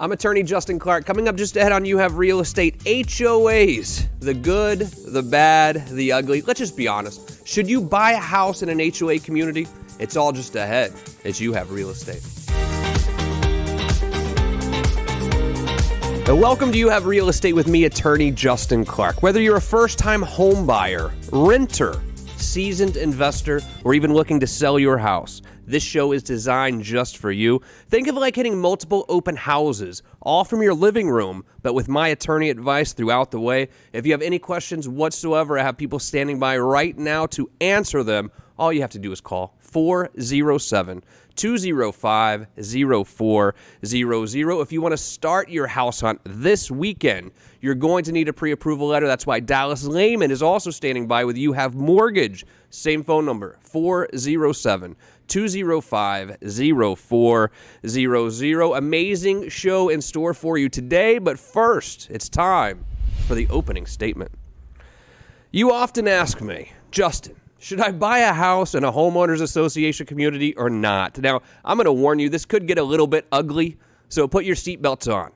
I'm attorney Justin Clark. Coming up just ahead on You Have Real Estate, HOAs, the good, the bad, the ugly. Let's just be honest. Should you buy a house in an HOA community? It's all just ahead as You Have Real Estate. And welcome to You Have Real Estate with me, attorney Justin Clark. Whether you're a first-time home buyer, renter, seasoned investor, or even looking to sell your house, this show is designed just for you. Think of it like hitting multiple open houses, all from your living room, but with my attorney advice throughout the way. If you have any questions whatsoever, I have people standing by right now to answer them. All you have to do is call 407-205-0400. If you want to start your house hunt this weekend, you're going to need a pre-approval letter. That's why Dallas Lehman is also standing by with You Have Mortgage. Same phone number, 407-205-0400. Amazing show in store for you today, but first, it's time for the opening statement. You often ask me, Justin, should I buy a house in a homeowners association community or not? Now, I'm going to warn you, this could get a little bit ugly, so put your seatbelts on.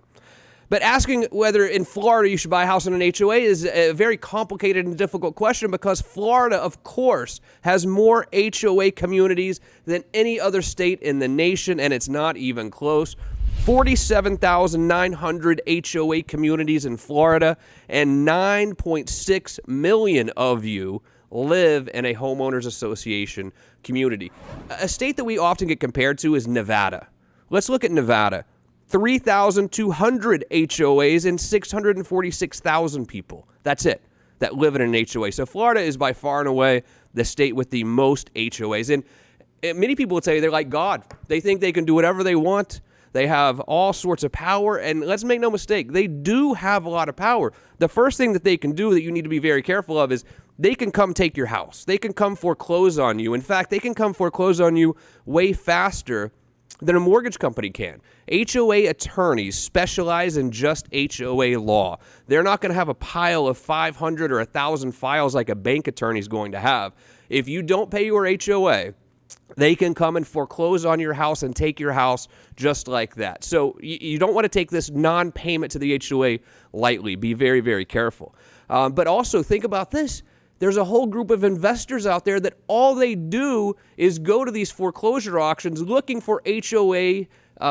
But asking whether in Florida you should buy a house in an HOA is a very complicated and difficult question because Florida, of course, has more HOA communities than any other state in the nation, and it's not even close. 47,900 HOA communities in Florida, and 9.6 million of you live in a homeowners association community. A state that we often get compared to is Nevada. Let's look at Nevada. 3,200 HOAs and 646,000 people. That's it, that live in an HOA. So Florida is by far and away the state with the most HOAs. And many people would say they're like God. They think they can do whatever they want. They have all sorts of power. And let's make no mistake, they do have a lot of power. The first thing that they can do that you need to be very careful of is they can come take your house. They can come foreclose on you. In fact, they can come foreclose on you way faster than a mortgage company can. HOA attorneys specialize in just HOA law. They're not going to have a pile of 500 or 1,000 files like a bank attorney is going to have. If you don't pay your HOA, they can come and foreclose on your house and take your house just like that. So you don't want to take this non-payment to the HOA lightly. Be very, very careful. But also think about this. There's a whole group of investors out there that all they do is go to these foreclosure auctions looking for HOA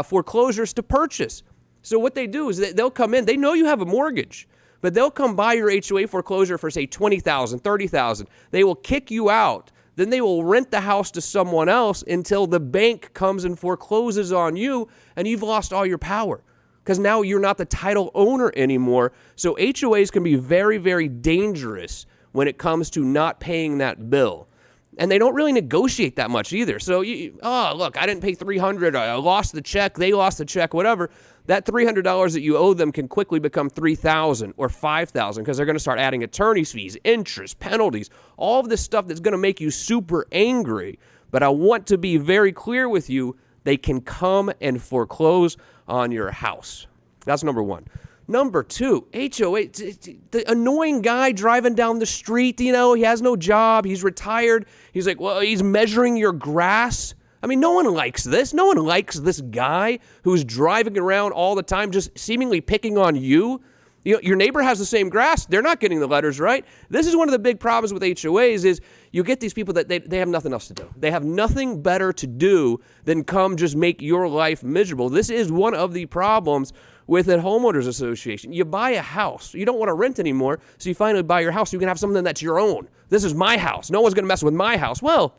foreclosures to purchase. So what they do is they'll come in. They know you have a mortgage, but they'll come buy your HOA foreclosure for, say, $20,000, $30,000. They will kick you out. Then they will rent the house to someone else until the bank comes and forecloses on you, and you've lost all your power because now you're not the title owner anymore. So HOAs can be very, very dangerous when it comes to not paying that bill. And they don't really negotiate that much either. So, look, I didn't pay $300, I lost the check, they lost the check, whatever. That $300 that you owe them can quickly become $3,000 or $5,000 because they're going to start adding attorney's fees, interest, penalties, all of this stuff that's going to make you super angry. But I want to be very clear with you, they can come and foreclose on your house. That's number one. Number two, HOA, the annoying guy driving down the street, he has no job, he's retired. He's like, well, he's measuring your grass. I mean, no one likes this. No one likes this guy who's driving around all the time just seemingly picking on you. Your neighbor has the same grass. They're not getting the letters right. This is one of the big problems with HOAs is you get these people that they have nothing else to do. They have nothing better to do than come just make your life miserable. This is one of the problems with a homeowners association. You buy a house. You don't want to rent anymore, so you finally buy your house. You can have something that's your own. This is my house. No one's going to mess with my house. Well,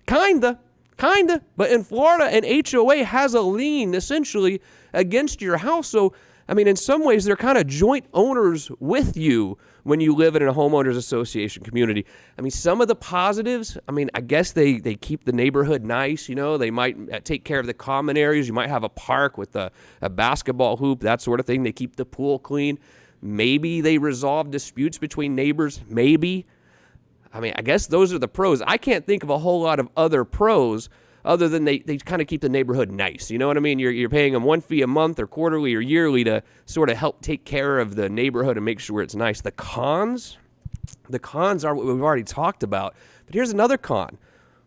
kinda. But in Florida, an HOA has a lien, essentially, against your house. So, I mean, in some ways, they're kind of joint owners with you when you live in a homeowners association community. I mean, some of the positives, I guess they keep the neighborhood nice. They might take care of the common areas. You might have a park with a basketball hoop, that sort of thing. They keep the pool clean. Maybe they resolve disputes between neighbors. Maybe. I guess those are the pros. I can't think of a whole lot of other pros other than they kind of keep the neighborhood nice. You know what I mean? You're paying them one fee a month or quarterly or yearly to sort of help take care of the neighborhood and make sure it's nice. The cons are what we've already talked about. But here's another con.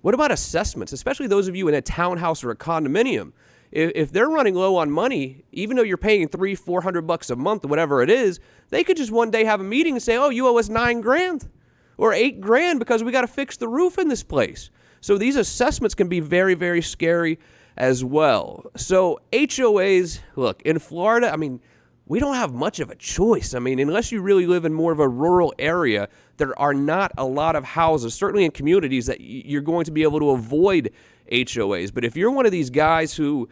What about assessments, especially those of you in a townhouse or a condominium? if they're running low on money, even though you're paying $300-400 a month or whatever it is, they could just one day have a meeting and say, oh, you owe us $9,000 or $8,000 because we got to fix the roof in this place. So these assessments can be very, very scary as well. So HOAs, look, in Florida, I mean, we don't have much of a choice. I mean, unless you really live in more of a rural area, there are not a lot of houses, certainly in communities, that you're going to be able to avoid HOAs. But if you're one of these guys who,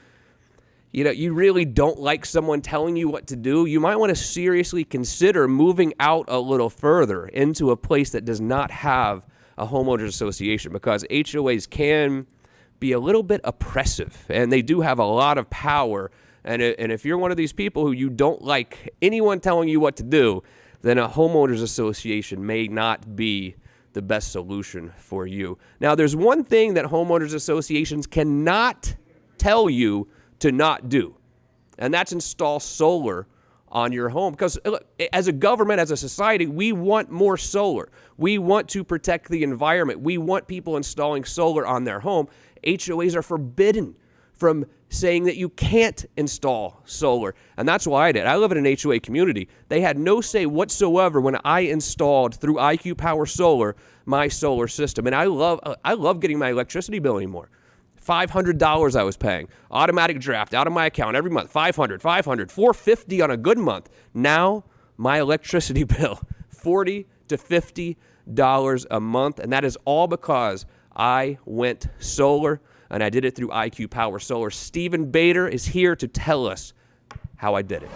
you really don't like someone telling you what to do, you might want to seriously consider moving out a little further into a place that does not have a homeowners association, because HOAs can be a little bit oppressive, and they do have a lot of power. And if you're one of these people who you don't like anyone telling you what to do, then a homeowners association may not be the best solution for you. Now, there's one thing that homeowners associations cannot tell you to not do, and that's install solar on your home. Because look, as a government, as a society, we want more solar. We want to protect the environment. We want people installing solar on their home. HOAs are forbidden from saying that you can't install solar. And that's why I did. I live in an HOA community. They had no say whatsoever when I installed through IQ Power Solar my solar system. And I love getting my electricity bill anymore. $500 I was paying. Automatic draft out of my account every month. $500, $450 on a good month. Now my electricity bill, $40 to $50 a month. And that is all because I went solar, and I did it through IQ Power Solar. Stephen Bader is here to tell us how I did it.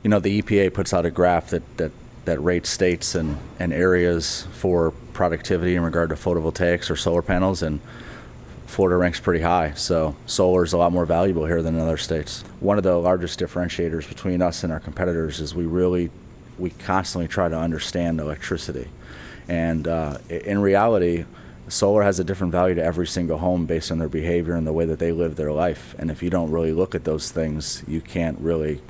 The EPA puts out a graph that rates states and areas for productivity in regard to photovoltaics or solar panels, and Florida ranks pretty high. So solar is a lot more valuable here than in other states. One of the largest differentiators between us and our competitors is we constantly try to understand electricity. And in reality, solar has a different value to every single home based on their behavior and the way that they live their life. And if you don't really look at those things, you can't really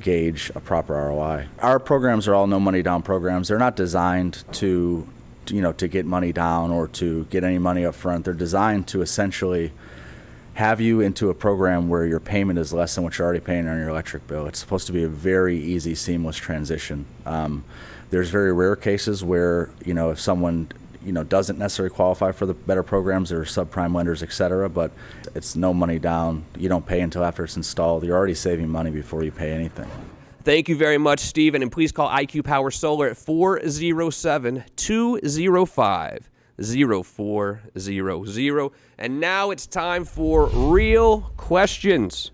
gauge a proper ROI. Our programs are all no money down programs. They're not designed to get money down or to get any money up front. They're designed to essentially have you into a program where your payment is less than what you're already paying on your electric bill. It's supposed to be a very easy, seamless transition. There's very rare cases where, if someone doesn't necessarily qualify for the better programs, or subprime lenders, et cetera, but it's no money down. You don't pay until after it's installed. You're already saving money before you pay anything. Thank you very much, Stephen, and please call IQ Power Solar at 407-205-0400. And now it's time for Real Questions.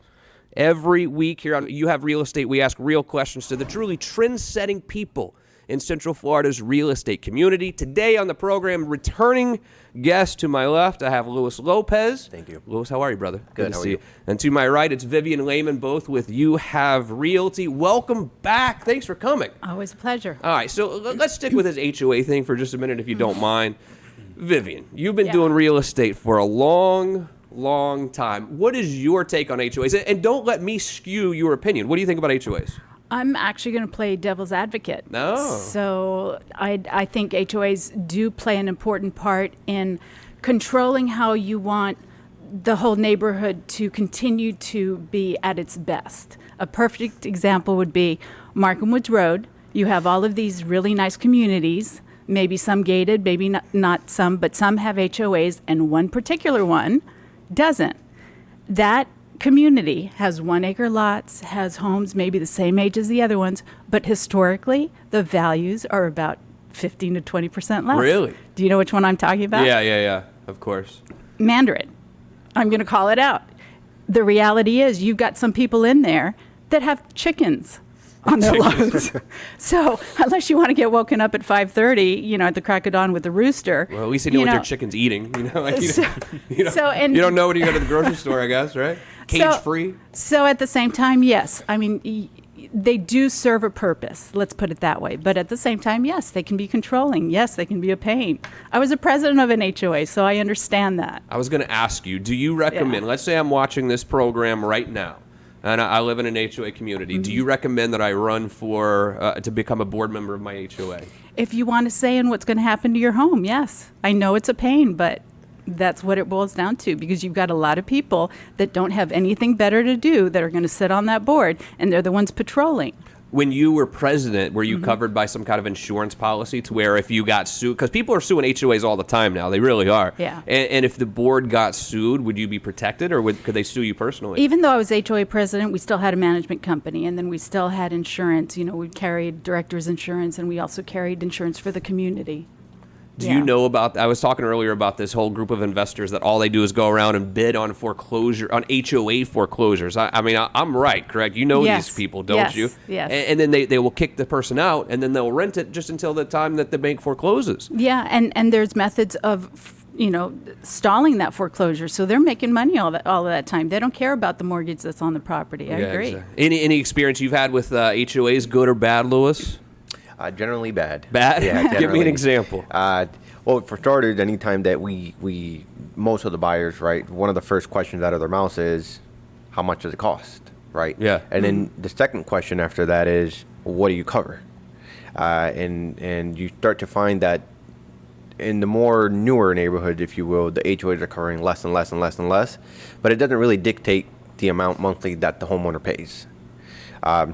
Every week here on You Have Real Estate, we ask real questions to the truly trend-setting people in Central Florida's real estate community. Today on the program, returning guest to my left, I have Louis Lopez. Thank you. Louis, how are you, brother? Good to how see are you? And to my right, it's Vivian Lehman, both with You Have Realty. Welcome back. Thanks for coming. Always a pleasure. All right, so let's stick with this HOA thing for just a minute, if you don't mind. Vivian, you've been doing real estate for a long time. What is your take on HOAs? And don't let me skew your opinion. What do you think about HOAs? I'm actually going to play devil's advocate. No. So I think HOAs do play an important part in controlling how you want the whole neighborhood to continue to be at its best. A perfect example would be Markham Woods Road. You have all of these really nice communities, maybe some gated, maybe not some, but some have HOAs, and one particular one doesn't. That community has 1 acre lots, has homes maybe the same age as the other ones, but historically the values are about 15 to 20% less. Really? Do you know which one I'm talking about? Yeah, of course. Mandarin. I'm going to call it out. The reality is you've got some people in there that have chickens on their lawns. So unless you want to get woken up at 5:30, at the crack of dawn with the rooster. Well, at least they know what their chicken's eating. You don't know when you go to the grocery store, I guess, right? Cage-free. So at the same time, yes. I mean, they do serve a purpose. Let's put it that way. But at the same time, yes, they can be controlling. Yes, they can be a pain. I was a president of an HOA, so I understand that. I was going to ask you, do you recommend, let's say I'm watching this program right now, and I live in an HOA community. Mm-hmm. Do you recommend that I run for to become a board member of my HOA? If you want to say in what's going to happen to your home, yes. I know it's a pain, but That's what it boils down to, because you've got a lot of people that don't have anything better to do that are going to sit on that board, and they're the ones patrolling. When you were president, were you covered by some kind of insurance policy to where if you got sued, because people are suing HOAs all the time now, they really are. Yeah. And if the board got sued, would you be protected, or could they sue you personally? Even though I was HOA president, we still had a management company, and then we still had insurance. We carried director's insurance, and we also carried insurance for the community. Do you know about, I was talking earlier about this whole group of investors that all they do is go around and bid on foreclosure, on HOA foreclosures. I mean, I'm right, correct? You know Yes. these people, don't Yes. you? Yes. And then they will kick the person out, and then they'll rent it just until the time that the bank forecloses. Yeah, and there's methods of, stalling that foreclosure. So they're making money all of that time. They don't care about the mortgage that's on the property. I agree. Exactly. Any experience you've had with HOAs, good or bad, Lewis? Generally bad. Bad? Yeah, Give me an generally. example. Well, for starters, anytime that we most of the buyers, right, one of the first questions out of their mouths is, how much does it cost, right? Yeah. And then the second question after that is, what do you cover? And you start to find that in the more newer neighborhoods, if you will, the HOAs are covering less and less and less and less, but it doesn't really dictate the amount monthly that the homeowner pays.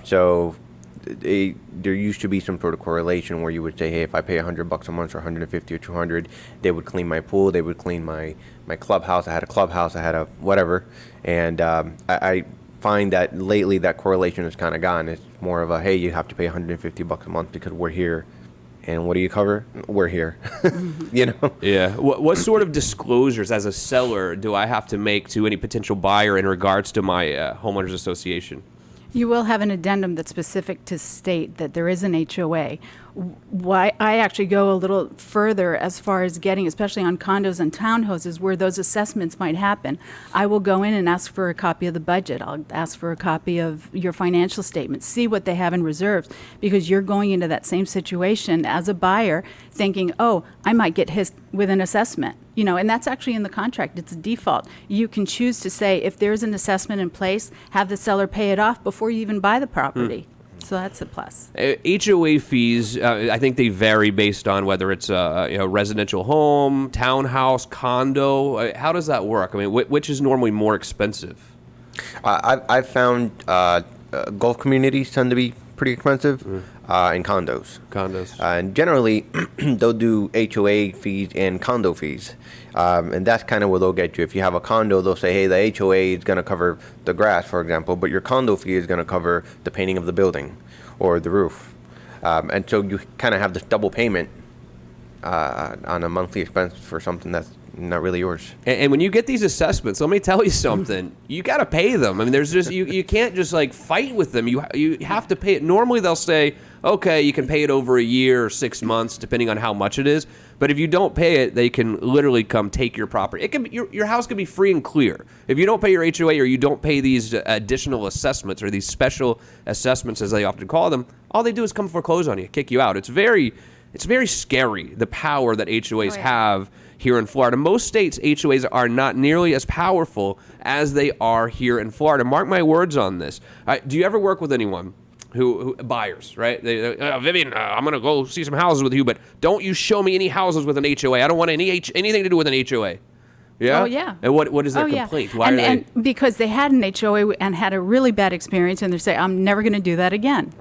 So there used to be some sort of correlation where you would say, hey, if I pay $100 a month or 150 or 200, they would clean my pool, they would clean my clubhouse. I had a clubhouse, I had a whatever, and I find that lately that correlation has kind of gone. It's more of a, hey, you have to pay $150 a month because we're here. And what do you cover? We're here. Yeah. What sort of disclosures as a seller do I have to make to any potential buyer in regards to my homeowners association? You will have an addendum that's specific to state that there is an HOA. Why I actually go a little further as far as getting, especially on condos and townhouses where those assessments might happen. I will go in and ask for a copy of the budget. I'll ask for a copy of your financial statements, see what they have in reserves, because you're going into that same situation as a buyer thinking, oh, I might get hit with an assessment. And that's actually in the contract. It's a default. You can choose to say, if there's an assessment in place, have the seller pay it off before you even buy the property. So that's a plus. HOA fees, I think they vary based on whether it's a residential home, townhouse, condo. How does that work? I mean, which is normally more expensive? I've found Gulf communities tend to be pretty expensive, and condos. And generally, they'll do HOA fees and condo fees. And that's kind of where they'll get you. If you have a condo, they'll say, hey, the HOA is going to cover the grass, for example, but your condo fee is going to cover the painting of the building or the roof. And so you kind of have this double payment on a monthly expense for something that's not really yours. And when you get these assessments, let me tell you something. You got to pay them. I mean, there's just you can't just like fight with them. You have to pay it. Normally they'll say, okay, you can pay it over a year or 6 months, depending on how much it is. But if you don't pay it, they can literally come take your property. It can be, your house can be free and clear. If you don't pay your HOA or you don't pay these additional assessments or these special assessments, as they often call them, all they do is come foreclose on you, kick you out. It's very scary, the power that HOAs have here in Florida. Most states, HOAs are not nearly as powerful as they are here in Florida. Mark my words on this. Do you ever work with anyone who buyers, right? Vivian, I'm going to go see some houses with you, but don't you show me any houses with an HOA. I don't want anything to do with an HOA. Yeah? Oh, yeah. And what is their complaint? Why are they? And because they had an HOA and had a really bad experience, and they say, I'm never going to do that again.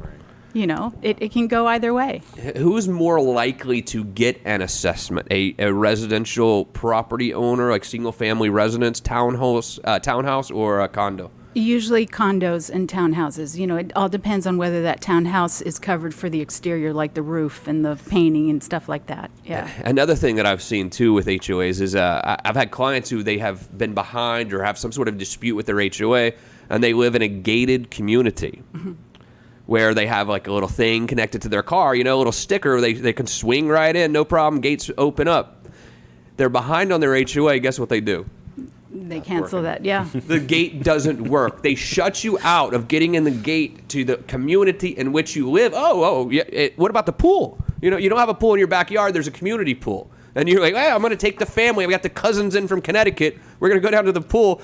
It can go either way. Who's more likely to get an assessment? A residential property owner, like single-family residence, townhouse, or a condo? Usually condos and townhouses. It all depends on whether that townhouse is covered for the exterior, like the roof and the painting and stuff like that. Yeah. Another thing that I've seen, too, with HOAs is I've had clients who they have been behind or have some sort of dispute with their HOA, and they live in a gated community. Mm-hmm. Where they have like a little thing connected to their car, a little sticker, they can swing right in, no problem, gates open up. They're behind on their HOA, guess what they do? They cancel that, yeah. The gate doesn't work. They shut you out of getting in the gate to the community in which you live. What about the pool? You don't have a pool in your backyard, there's a community pool. And you're like, hey, I'm going to take the family, we got the cousins in from Connecticut, we're going to go down to the pool.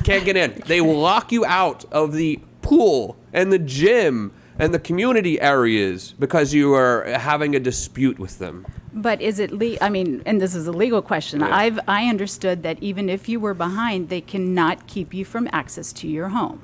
Can't get in. They lock you out of the pool and the gym and the community areas because you are having a dispute with them. But is it I mean, and this is a legal question. Yeah. I understood that even if you were behind, they cannot keep you from access to your home.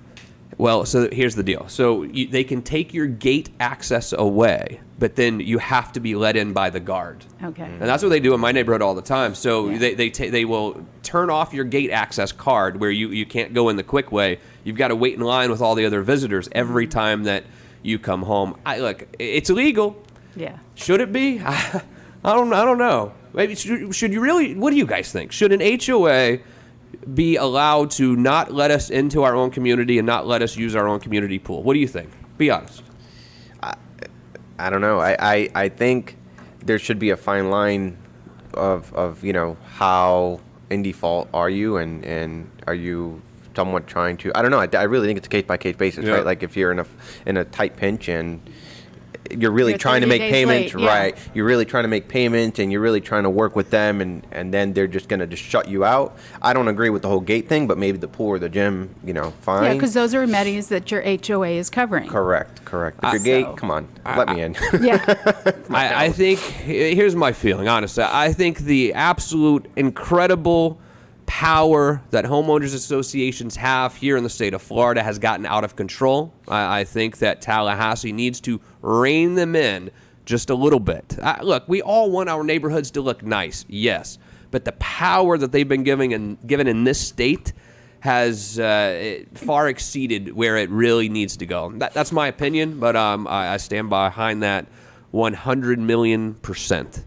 Well, so here's the deal. So they can take your gate access away, but then you have to be let in by the guard. Okay. And that's what they do in my neighborhood all the time. So Yeah. they will turn off your gate access card where you can't go in the quick way. You've got to wait in line with all the other visitors every time that you come home. Look, it's illegal. Yeah. Should it be? I don't know. Maybe should you really? What do you guys think? Should an HOA be allowed to not let us into our own community and not let us use our own community pool? What do you think? Be honest. I don't know. I think there should be a fine line of how in default are you, and are you somewhat trying to, I don't know. I really think it's a case by case basis, Yeah. right? Like if you're in a tight pinch and you're really You're trying to 30 make days payments, late, yeah. right? You're really trying to make payments and you're really trying to work with them, and then they're just gonna just shut you out. I don't agree with the whole gate thing, but maybe the pool or the gym, fine. Yeah, because those are amenities that your HOA is covering. Correct. But your gate, So- come on, let me in. Yeah. I think here's my feeling. Honestly, I think the absolute incredible power that homeowners associations have here in the state of Florida has gotten out of control. I think that Tallahassee needs to rein them in just a little bit. Look, we all want our neighborhoods to look nice, yes, but the power that they've been given in this state has far exceeded where it really needs to go. That's my opinion, but I stand behind that 100 million%.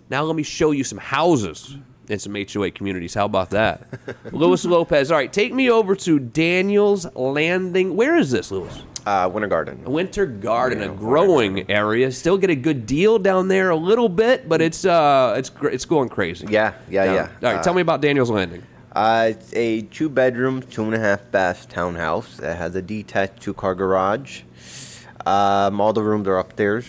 Now let me show you some houses in some HOA communities. How about that? Luis Lopez. All right, take me over to Daniel's Landing. Where is this, Luis? Winter Garden. Winter Garden, Yeah, a growing area. Still get a good deal down there a little bit, but it's going crazy. Yeah. All right, tell me about Daniel's Landing. It's a 2-bedroom, 2.5-bath townhouse that has a detached 2-car garage. All the rooms are upstairs,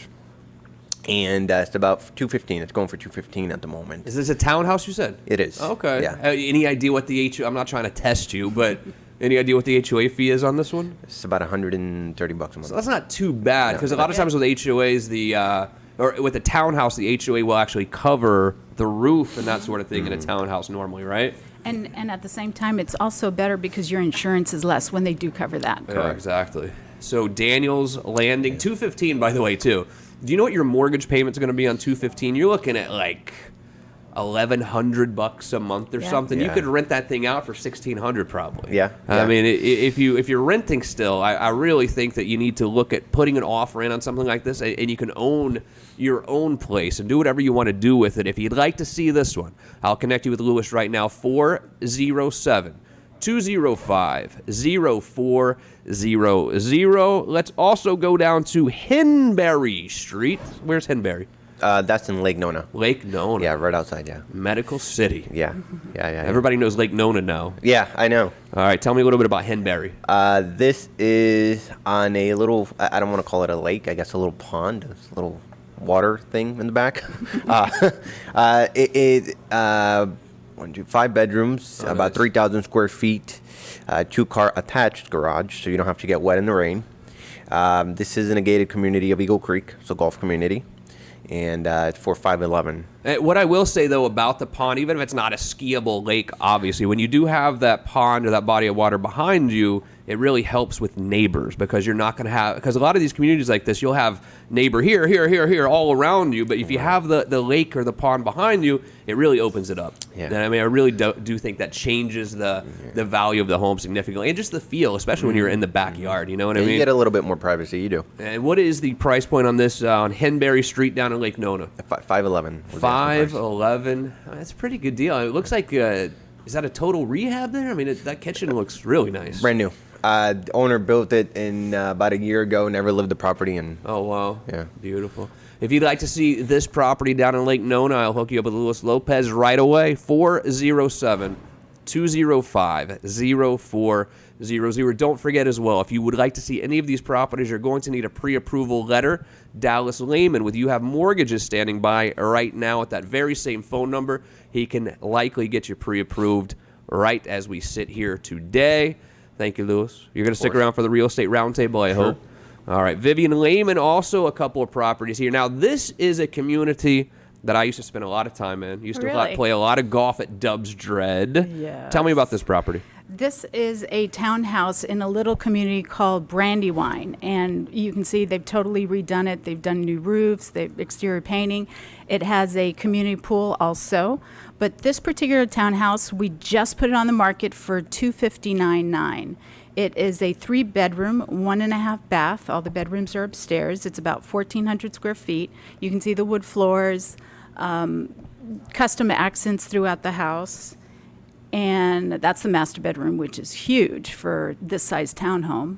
and it's about $215. It's going for $215 at the moment. Is this a townhouse, you said? It is. Okay. Yeah. Any idea what the HOA... I'm not trying to test you, but any idea what the HOA fee is on this one? It's about $130 a month. So that's not too bad, because a lot of times with HOAs, or with a townhouse, the HOA will actually cover the roof and that sort of thing in a townhouse normally, right? And at the same time, it's also better because your insurance is less when they do cover that. Yeah, exactly. So Daniel's Landing, $215, by the way, too. Do you know what your mortgage payment's going to be on $215? You're looking at like $1,100 a month or Yeah. something. You Yeah. could rent that thing out for $1,600 probably. Yeah. I mean, if you're renting still, I really think that you need to look at putting an offer in on something like this, and you can own your own place and do whatever you want to do with it. If you'd like to see this one, I'll connect you with Luis right now. 407-205-0400. Let's also go down to Henbury Street. Where's Henbury? That's in Lake Nona. Lake Nona. Yeah, right outside. Yeah. Medical City. Yeah. Everybody knows Lake Nona now. Yeah, I know. All right, tell me a little bit about Henbury. This is on a little, I don't want to call it a lake, I guess a little pond, a little water thing in the back. It is 5 bedrooms, about nice. 3,000 square feet, 2-car attached garage, so you don't have to get wet in the rain. This is in a gated community of Eagle Creek, so golf community, and it's for $511. What I will say, though, about the pond, even if it's not a skiable lake, obviously, when you do have that pond or that body of water behind you, it really helps with neighbors, because you're not going to have, because a lot of these communities like this, you'll have neighbor here, all around you, but if you have the lake or the pond behind you, it really opens it up. Yeah. And I mean, I really do think that changes the value of the home significantly, and just the feel, especially when you're in the backyard, you know what I And mean? you get a little bit more privacy, you do. And what is the price point on this on Henbury Street down in Lake Nona? $511. was the asking price. $511. That's a pretty good deal. It looks like is that a total rehab there? I mean, that kitchen looks really nice. Brand new. The owner built it in about a year ago, never lived the property, and Oh wow. Yeah. Beautiful. If you'd like to see this property down in Lake Nona, I'll hook you up with Luis Lopez right away. 407-205-0400. Don't forget as well, if you would like to see any of these properties, you're going to need a pre-approval letter. Dallas Lehman, with You Have Mortgages standing by right now at that very same phone number. He can likely get you pre-approved right as we sit here today. Thank you, Luis. You're going to stick around for the real estate roundtable, I hope. All right. Vivian Lehman, also a couple of properties here. Now, this is a community that I used to spend a lot of time in. Used to Really? play a lot of golf at Dubs Dread. Yes. Tell me about this property. This is a townhouse in a little community called Brandywine, and you can see they've totally redone it. They've done new roofs, they've exterior painting. It has a community pool also, but this particular townhouse, we just put it on the market for $259,900. It is a 3-bedroom, 1.5 bath. All the bedrooms are upstairs. It's about 1,400 square feet. You can see the wood floors, custom accents throughout the house. And that's the master bedroom, which is huge for this size townhome.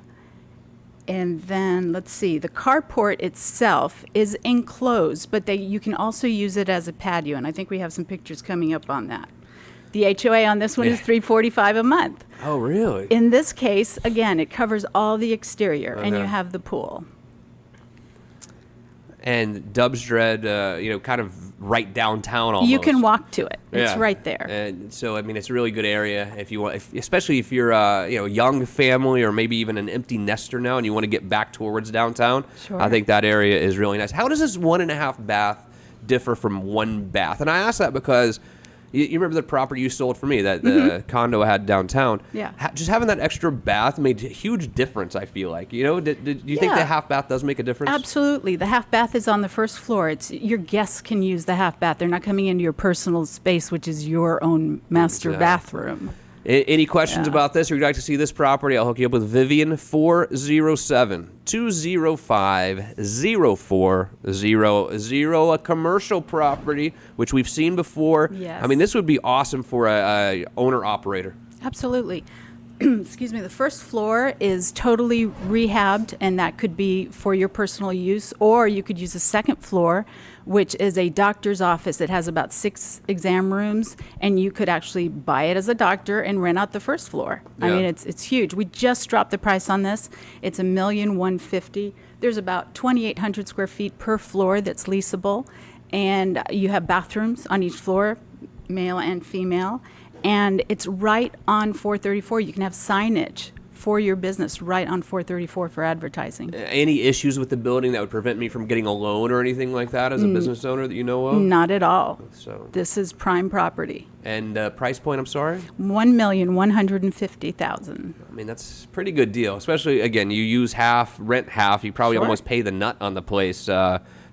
And then, let's see, the carport itself is enclosed, but you can also use it as a patio, and I think we have some pictures coming up on that. The HOA on this one is $345 a month. Oh, really? In this case, again, it covers all the exterior, and you Okay. have the pool. And Dubs Dread, kind of right downtown almost. You can walk to it. It's Yeah. right there. And so, I mean, it's a really good area if you want, especially if you're a young family or maybe even an empty nester now and you want to get back towards downtown. Sure. I think that area is really nice. How does this 1.5 bath differ from 1 bath? And I ask that because you remember the property you sold for me, that the condo I had downtown. Yeah. Just having that extra bath made a huge difference, I feel like. Do you think the Yeah. half bath does make a difference? Absolutely. The half bath is on the first floor. It's your guests can use the half bath. They're not coming into your personal space, which is your own master Exactly. bathroom. Any questions Yeah. about this, or you'd like to see this property, I'll hook you up with Vivian, 407-205-0400, a commercial property, which we've seen before. Yes. I mean, this would be awesome for a owner-operator. Absolutely. Excuse me. The first floor is totally rehabbed, and that could be for your personal use, or you could use the second floor, which is a doctor's office. It has about 6 exam rooms, and you could actually buy it as a doctor and rent out the first floor. I Yeah. mean, it's huge. We just dropped the price on this. It's $1,150,000. There's about 2,800 square feet per floor that's leasable, and you have bathrooms on each floor, male and female. And it's right on 434. You can have signage for your business right on 434 for advertising. Any issues with the building that would prevent me from getting a loan or anything like that as a business owner that you know of? Not at all. So, This is prime property. and price point, I'm sorry? $1,150,000. I mean, that's a pretty good deal, especially, again, you use half, rent half. You probably Sure. almost pay the nut on the place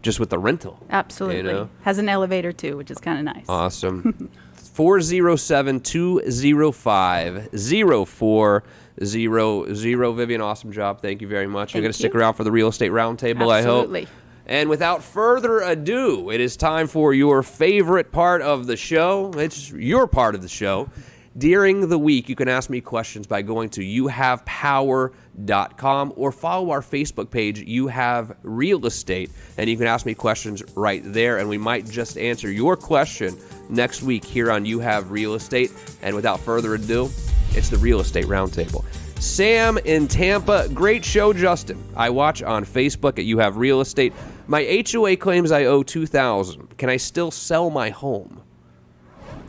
just with the rental. Absolutely. You know? Has an elevator too, which is kind of nice. Awesome. 407-205-0400. Vivian, awesome job. Thank you very much. You're Thank going to stick you. around for the real estate roundtable, I hope. Absolutely. And without further ado, it is time for your favorite part of the show. It's your part of the show. During the week, you can ask me questions by going to youhavepower.com or follow our Facebook page, You Have Real Estate, and you can ask me questions right there, and we might just answer your question next week here on You Have Real Estate. And without further ado, it's the Real Estate Roundtable. Sam in Tampa, great show, Justin. I watch on Facebook at You Have Real Estate. My HOA claims I owe $2,000. Can I still sell my home?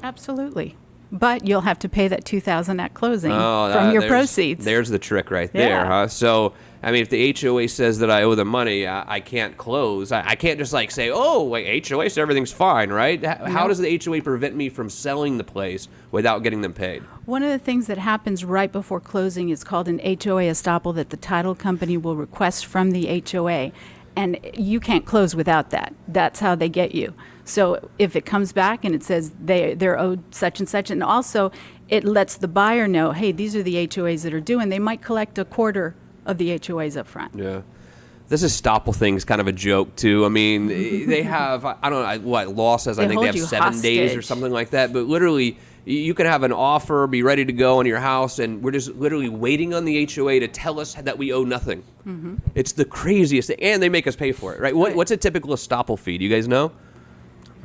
Absolutely. But you'll have to pay that $2,000 at closing Oh, from your there's- proceeds. There's the trick right there, Yeah. huh? So, I mean, if the HOA says that I owe the money, I can't close. I can't just like say, oh, like HOA, so everything's fine, right? How does the HOA prevent me from selling the place without getting them paid? One of the things that happens right before closing is called an HOA estoppel that the title company will request from the HOA. And you can't close without that. That's how they get you. So if it comes back and it says they're owed such and such, and also it lets the buyer know, hey, these are the HOAs that are due, and they might collect a quarter of the HOAs up front. Yeah. This estoppel thing is kind of a joke, too. I mean, they have, I don't know what law says. I They think they hold have you 7 days or hostage. something like that. But literally, you can have an offer, be ready to go on your house, and we're just literally waiting on the HOA to tell us that we owe nothing. Mm-hmm. It's the craziest thing. And they make us pay for it, right? What's a typical estoppel fee? Do you guys know?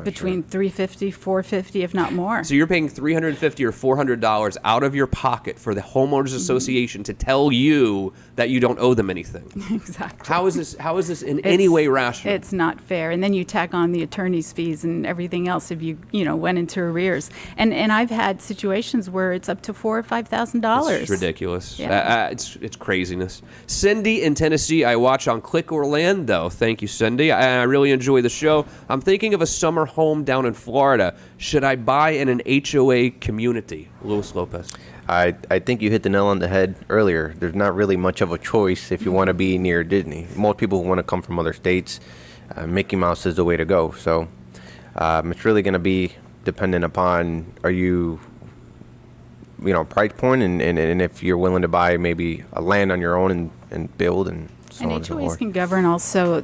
Between $350, $450, if not more. So you're paying $350 or $400 out of your pocket for the homeowners association to tell you that you don't owe them anything. Exactly. How is this in any way rational? It's not fair. And then you tack on the attorney's fees and everything else if you went into arrears. And I've had situations where it's up to $4,000 or $5,000. It's ridiculous. Yeah. It's craziness. Cindy in Tennessee, I watch on Click Orlando. Thank you, Cindy. I really enjoy the show. I'm thinking of a summer our home down in Florida. Should I buy in an HOA community? Luis Lopez. I think you hit the nail on the head earlier. There's not really much of a choice if you want to be near Disney. Most people want to come from other states. Mickey Mouse is the way to go. So it's really going to be dependent upon price point and if you're willing to buy maybe a land on your own and build and so on And and so HOAs forth. can govern also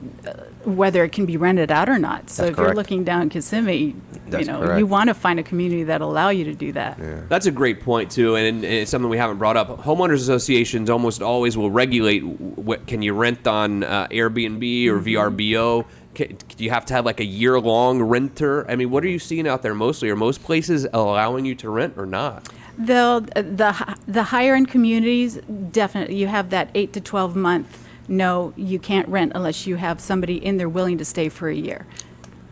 whether it can be rented out or not. So That's if you're correct. looking down Kissimmee, That's you correct. want to find a community that allow you to do that. That's a great point, too, and it's something we haven't brought up. Homeowners associations almost always will regulate can you rent on Airbnb or VRBO? Do you have to have like a year-long renter? I mean, what are you seeing out there mostly? Are most places allowing you to rent or not? The higher end communities, definitely, you have that 8 to 12 month. No, you can't rent unless you have somebody in there willing to stay for a year.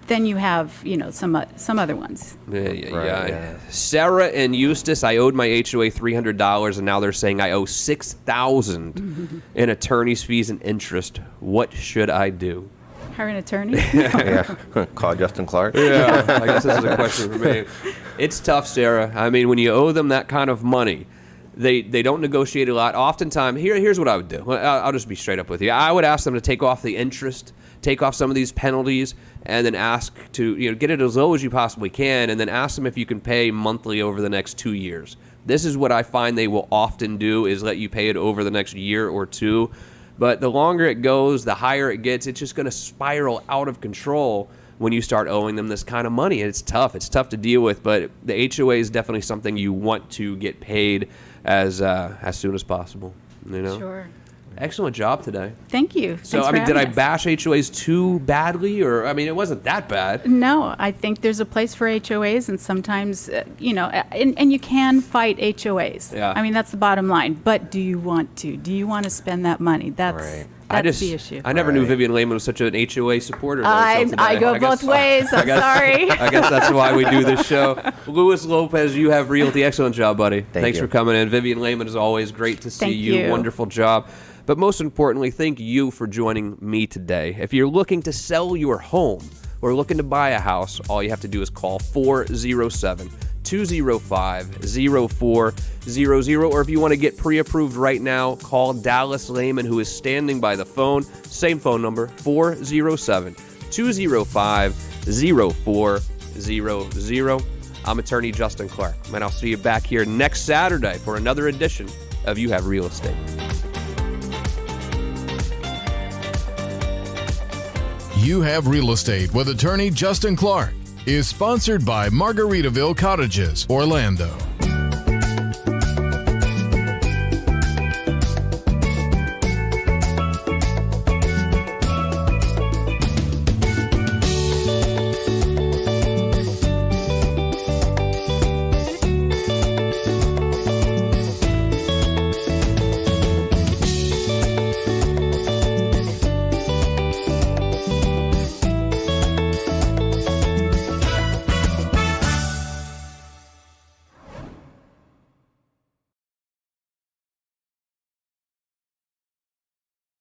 Then you have, some other ones. Yeah. Sarah and Eustace, I owed my HOA $300, and now they're saying I owe $6,000 in attorney's fees and interest. What should I do? Hire an attorney? Yeah, call Justin Clark. Yeah, I guess this is a question for me. It's tough, Sarah. I mean, when you owe them that kind of money, they don't negotiate a lot. Oftentimes, here's what I would do. I'll just be straight up with you. I would ask them to take off the interest, take off some of these penalties, and then ask to get it as low as you possibly can, and then ask them if you can pay monthly over the next 2 years. This is what I find they will often do, is let you pay it over the next year or two. But the longer it goes, the higher it gets. It's just going to spiral out of control when you start owing them this kind of money. And it's tough. It's tough to deal with. But the HOA is definitely something you want to get paid as soon as possible. Sure. Excellent job today. Thanand you. So, Thanks for did I having us. bash HOAs too badly? Or, it wasn't that bad. No, I think there's a place for HOAs, and sometimes, and you can fight HOAs. Yeah. That's the bottom line. But do you want to? Do you want to spend that money? That's the issue. I never knew Vivian Lehman was such an HOA supporter. though, I until today. go both ways. I'm sorry. I guess that's why we do this show. Luis Lopez, you have realty. Excellent job, buddy. Thanks you. for coming in. Vivian Lehman, is always great to see Thank you. you. Wonderful job. But most importantly, thank you for joining me today. If you're looking to sell your home or looking to buy a house, all you have to do is call 407-205-0400. Or if you want to get pre-approved right now, call Dallas Lehman, who is standing by the phone. Same phone number, 407-205-0400. I'm attorney Justin Clark, and I'll see you back here next Saturday for another edition of You Have Real Estate. You Have Real Estate with attorney Justin Clark is sponsored by Margaritaville Cottages, Orlando.